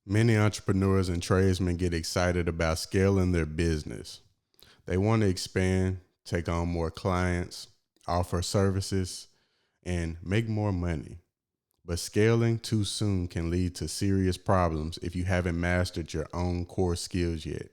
Many entrepreneurs and tradesmen get excited about scaling their business. They want to expand, take on more clients, offer services, and make more money. But scaling too soon can lead to serious problems if you haven't mastered your own core skills yet.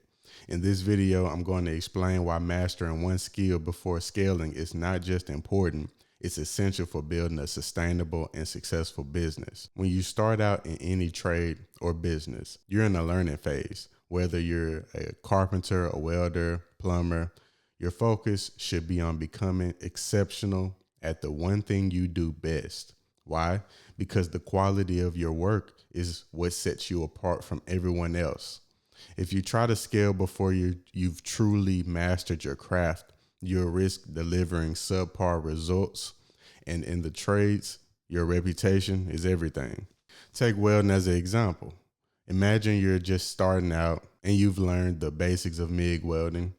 In this video, I'm going to explain why mastering one skill before scaling is not just important, it's essential for building a sustainable and successful business. When you start out in any trade or business, you're in a learning phase. Whether you're a carpenter, a welder, plumber, your focus should be on becoming exceptional at the one thing you do best. Why? Because the quality of your work is what sets you apart from everyone else. If you try to scale before you've truly mastered your craft, you'll risk delivering subpar results. And in the trades, your reputation is everything. Take welding as an example. Imagine you're just starting out and you've learned the basics of MIG welding.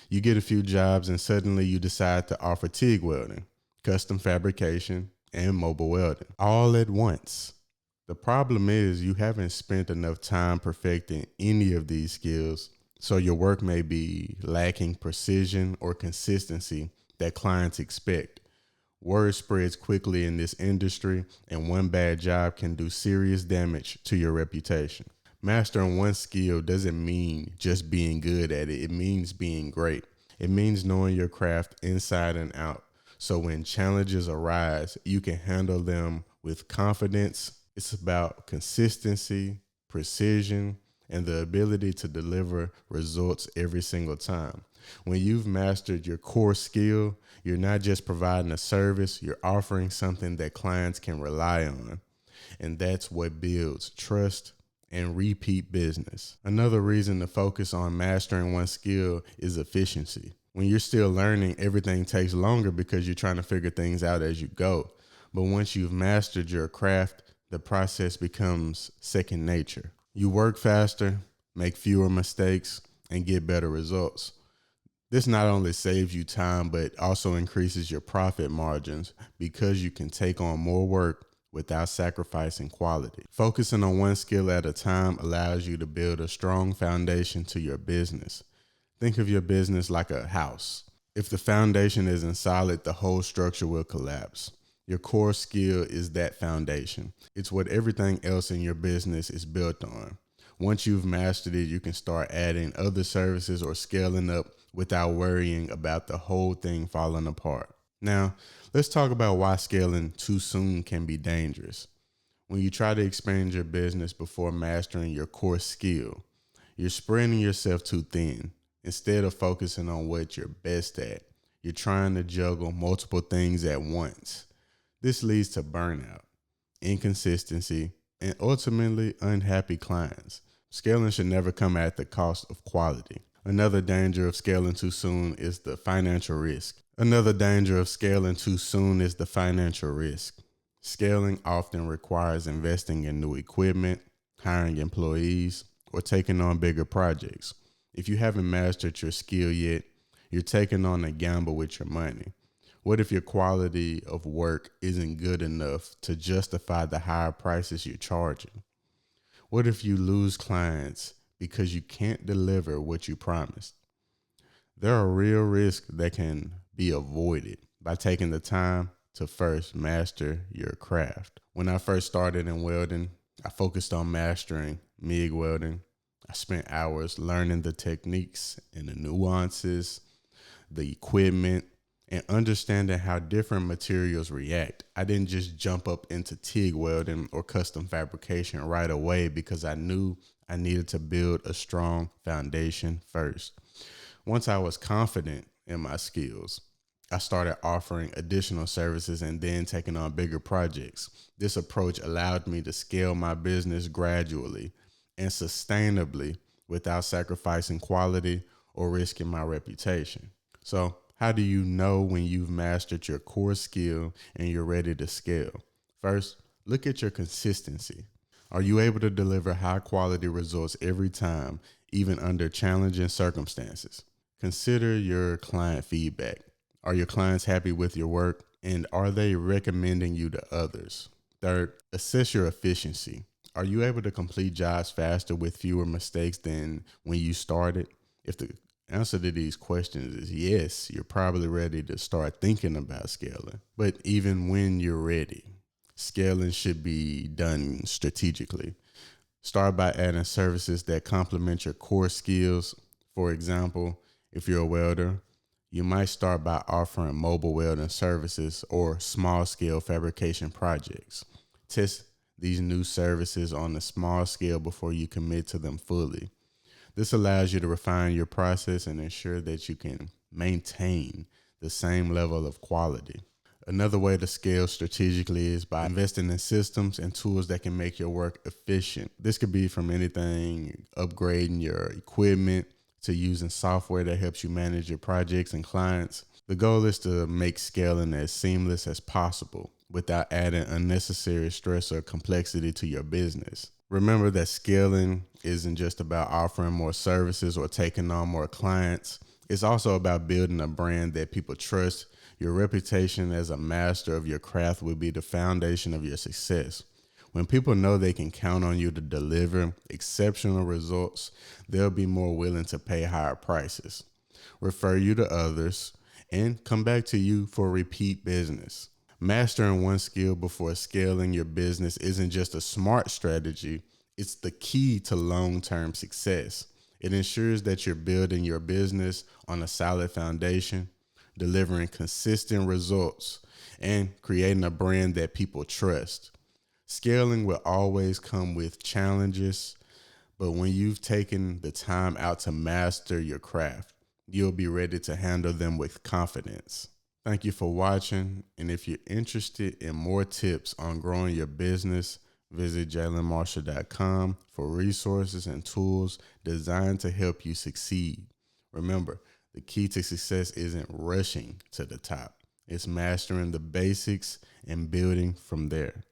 You get a few jobs and suddenly you decide to offer TIG welding, custom fabrication, and mobile welding all at once. The problem is you haven't spent enough time perfecting any of these skills, so your work may be lacking precision or consistency that clients expect. Word spreads quickly in this industry, and one bad job can do serious damage to your reputation. Mastering one skill doesn't mean just being good at it. It means being great. It means knowing your craft inside and out. So when challenges arise, you can handle them with confidence. It's about consistency, precision, and the ability to deliver results every single time. When you've mastered your core skill, you're not just providing a service, you're offering something that clients can rely on. And that's what builds trust and repeat business. Another reason to focus on mastering one skill is efficiency. When you're still learning, everything takes longer because you're trying to figure things out as you go. But once you've mastered your craft, the process becomes second nature. You work faster, make fewer mistakes, and get better results. This not only saves you time, but also increases your profit margins because you can take on more work without sacrificing quality. Focusing on one skill at a time allows you to build a strong foundation to your business. Think of your business like a house. If the foundation isn't solid, the whole structure will collapse. Your core skill is that foundation. It's what everything else in your business is built on. Once you've mastered it, you can start adding other services or scaling up without worrying about the whole thing falling apart. Now, let's talk about why scaling too soon can be dangerous. When you try to expand your business before mastering your core skill, you're spreading yourself too thin. Instead of focusing on what you're best at, you're trying to juggle multiple things at once. This leads to burnout, inconsistency, and ultimately unhappy clients. Scaling should never come at the cost of quality. Another danger of scaling too soon is the financial risk. Scaling often requires investing in new equipment, hiring employees, or taking on bigger projects. If you haven't mastered your skill yet, you're taking on a gamble with your money. What if your quality of work isn't good enough to justify the higher prices you're charging? What if you lose clients because you can't deliver what you promised? There are real risks that can be avoided by taking the time to first master your craft. When I first started in welding, I focused on mastering MIG welding. I spent hours learning the techniques and the nuances, the equipment, and understanding how different materials react. I didn't just jump up into TIG welding or custom fabrication right away because I knew I needed to build a strong foundation first. Once I was confident in my skills, I started offering additional services and then taking on bigger projects. This approach allowed me to scale my business gradually and sustainably without sacrificing quality or risking my reputation. So, how do you know when you've mastered your core skill and you're ready to scale? First, look at your consistency. Are you able to deliver high quality results every time, even under challenging circumstances? Consider your client feedback. Are your clients happy with your work, and are they recommending you to others? Third, assess your efficiency. Are you able to complete jobs faster with fewer mistakes than when you started? If the answer to these questions is yes, you're probably ready to start thinking about scaling. But even when you're ready, scaling should be done strategically. Start by adding services that complement your core skills. For example, if you're a welder, you might start by offering mobile welding services or small scale fabrication projects. Test these new services on a small scale before you commit to them fully. This allows you to refine your process and ensure that you can maintain the same level of quality. Another way to scale strategically is by investing in systems and tools that can make your work efficient. This could be from anything upgrading your equipment to using software that helps you manage your projects and clients. The goal is to make scaling as seamless as possible without adding unnecessary stress or complexity to your business. Remember that scaling isn't just about offering more services or taking on more clients. It's also about building a brand that people trust. Your reputation as a master of your craft will be the foundation of your success. When people know they can count on you to deliver exceptional results, they'll be more willing to pay higher prices, refer you to others, and come back to you for repeat business. Mastering one skill before scaling your business isn't just a smart strategy, it's the key to long-term success. It ensures that you're building your business on a solid foundation, delivering consistent results, and creating a brand that people trust. Scaling will always come with challenges, but when you've taken the time out to master your craft, you'll be ready to handle them with confidence. Thank you for watching, and if you're interested in more tips on growing your business, visit jalenmarshall.com for resources and tools designed to help you succeed. Remember, the key to success isn't rushing to the top. It's mastering the basics and building from there.